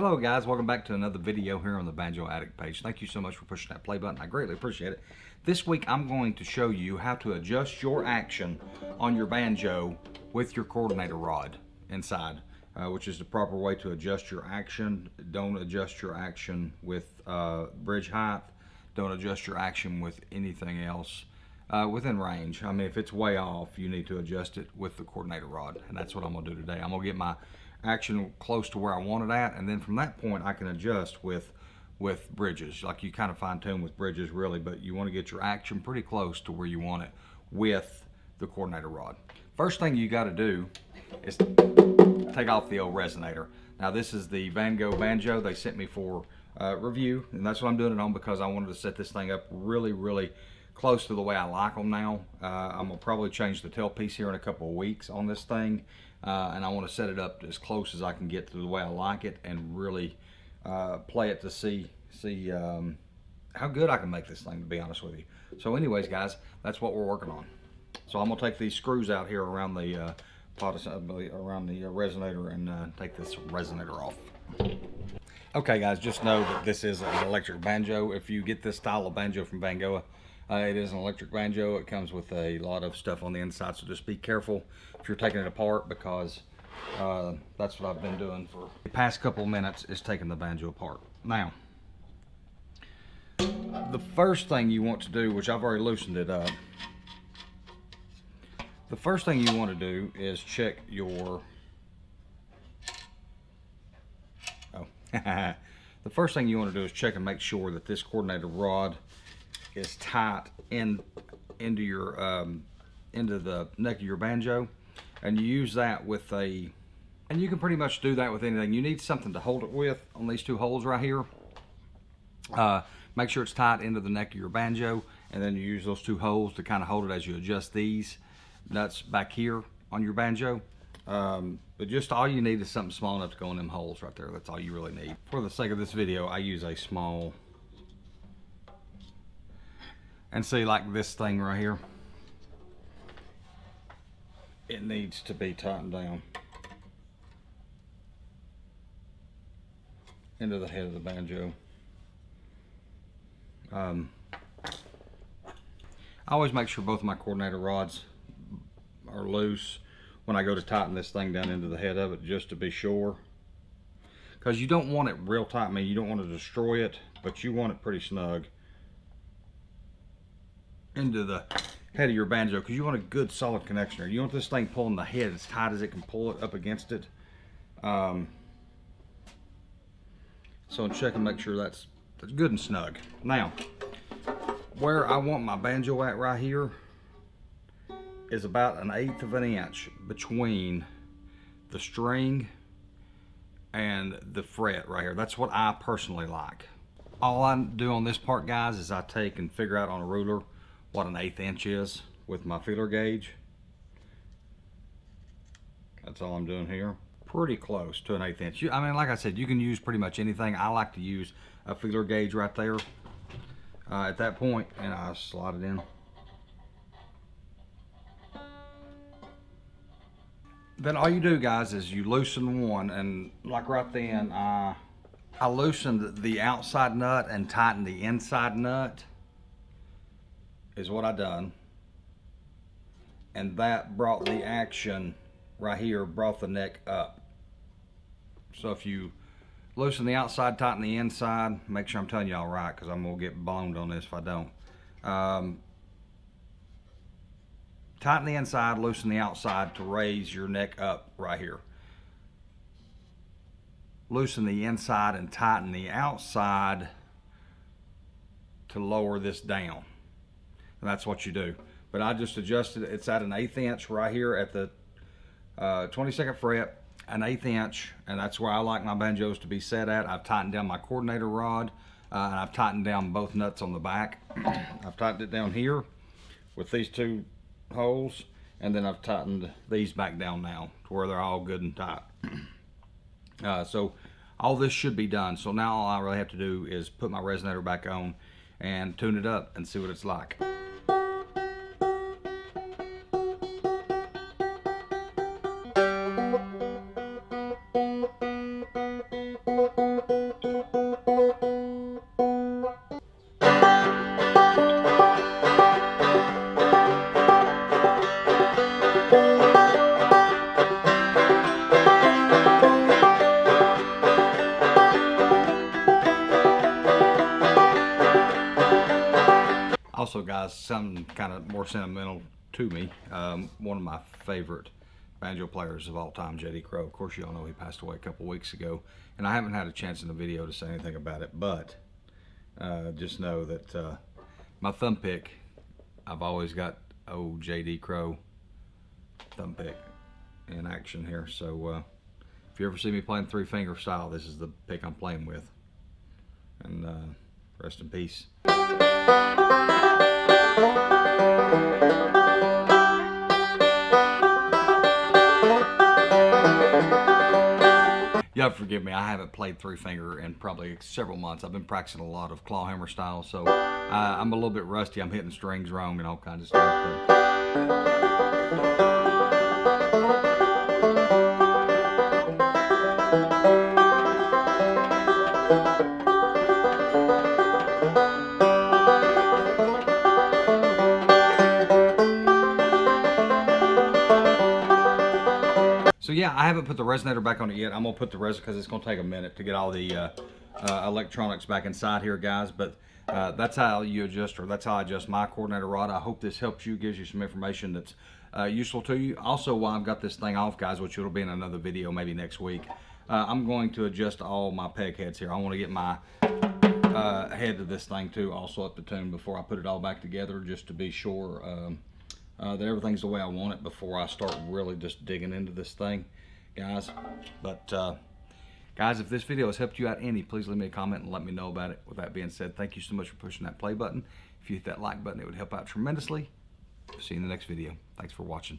Hello guys, welcome back to another video here on the Banjo Addict page. Thank you so much for pushing that play button. I greatly appreciate it. This week I'm going to show you how to adjust your action on your banjo with your coordinator rod inside, which is the proper way to adjust your action. Don't adjust your action with bridge height. Don't adjust your action with anything else within range. I mean, if it's way off, you need to adjust it with the coordinator rod, and that's what I'm going to do today. I'm going to get my action close to where I want it at, and then from that point I can adjust with bridges. Like, you kind of fine tune with bridges really, but you want to get your action pretty close to where you want it with the coordinator rod. First thing you got to do is take off the old resonator. Now this is the Banjo they sent me for review, and that's what I'm doing it on because I wanted to set this thing up really close to the way I like them now. I'm gonna probably change the tailpiece here in a couple of weeks on this thing, and I want to set it up as close as I can get to the way I like it, and really play it to see how good I can make this thing, to be honest with you. So anyways guys, that's what we're working on. So I'm gonna take these screws out here around the resonator and take this resonator off. Okay guys, just know that this is an electric banjo. If you get this style of banjo from Banjo, it is an electric banjo. It comes with a lot of stuff on the inside, so just be careful if you're taking it apart, because that's what I've been doing for the past couple of minutes, is taking the banjo apart. Now, the first thing you want to do, which I've already loosened it up, the first thing you want to do is check your the first thing you want to do is check and make sure that this coordinator rod is tight into the neck of your banjo, and you use that with and you can pretty much do that with anything. You need something to hold it with on these two holes right here. Make sure it's tight into the neck of your banjo, and then you use those two holes to kind of hold it as you adjust these nuts back here on your banjo. But just all you need is something small enough to go in them holes right there. That's all you really need. For the sake of this video, I use a small, and see, like this thing right here, it needs to be tightened down into the head of the banjo. I always make sure both of my coordinator rods are loose when I go to tighten this thing down into the head of it, just to be sure, because you don't want it real tight. I mean, you don't want to destroy it, but you want it pretty snug into the head of your banjo, because you want a good solid connection there. You want this thing pulling the head as tight as it can pull it up against it. So check and make sure that's good and snug. Now, where I want my banjo at right here is about 1/8 of an inch between the string and the fret right here. That's what I personally like. All I do on this part, guys, is I take and figure out on a ruler what 1/8 inch is with my feeler gauge. That's all I'm doing here. Pretty close to 1/8 inch. I mean, like I said, you can use pretty much anything. I like to use a feeler gauge right there at that point, and I slide it in. Then all you do, guys, is you loosen one, and like right then, I loosened the outside nut and tightened the inside nut, is what I done. And that brought the action right here, brought the neck up. So if you loosen the outside, tighten the inside, make sure I'm telling y'all right, because I'm gonna get boned on this if I don't. Tighten the inside, loosen the outside to raise your neck up right here. Loosen the inside and tighten the outside to lower this down. And that's what you do. But I just adjusted it. It's at 1/8 inch right here at the 22nd fret, 1/8 inch, and that's where I like my banjos to be set at. I've tightened down my coordinator rod, and I've tightened down both nuts on the back. I've tightened it down here with these two holes, and then I've tightened these back down now to where they're all good and tight. So all this should be done. So now all I really have to do is put my resonator back on and tune it up and see what it's like. guys, something kind of more sentimental to me. One of my favorite banjo players of all time, J.D. Crowe. Of course, you all know he passed away a couple weeks ago, and I haven't had a chance in the video to say anything about it, but just know that my thumb pick, I've always got old J.D. Crowe thumb pick in action here. So if you ever see me playing 3-finger style, this is the pick I'm playing with. And rest in peace. Y'all forgive me, I haven't played 3-finger in probably several months. I've been practicing a lot of claw hammer style, so I'm a little bit rusty. I'm hitting strings wrong and all kinds of stuff. So yeah, I haven't put the resonator back on it yet. I'm gonna put the resonator because it's gonna take a minute to get all the electronics back inside here, guys. But that's how you adjust, or that's how I adjust my coordinator rod. I hope this helps you, gives you some information that's useful to you. Also, while I've got this thing off, guys, which it'll be in another video maybe next week, I'm going to adjust all my peg heads here. I want to get my head to this thing too also up to tune before I put it all back together, just to be sure that everything's the way I want it before I start really just digging into this thing, guys. But guys, if this video has helped you out any, please leave me a comment and let me know about it. With that being said, thank you so much for pushing that play button. If you hit that like button, it would help out tremendously. See you in the next video. Thanks for watching.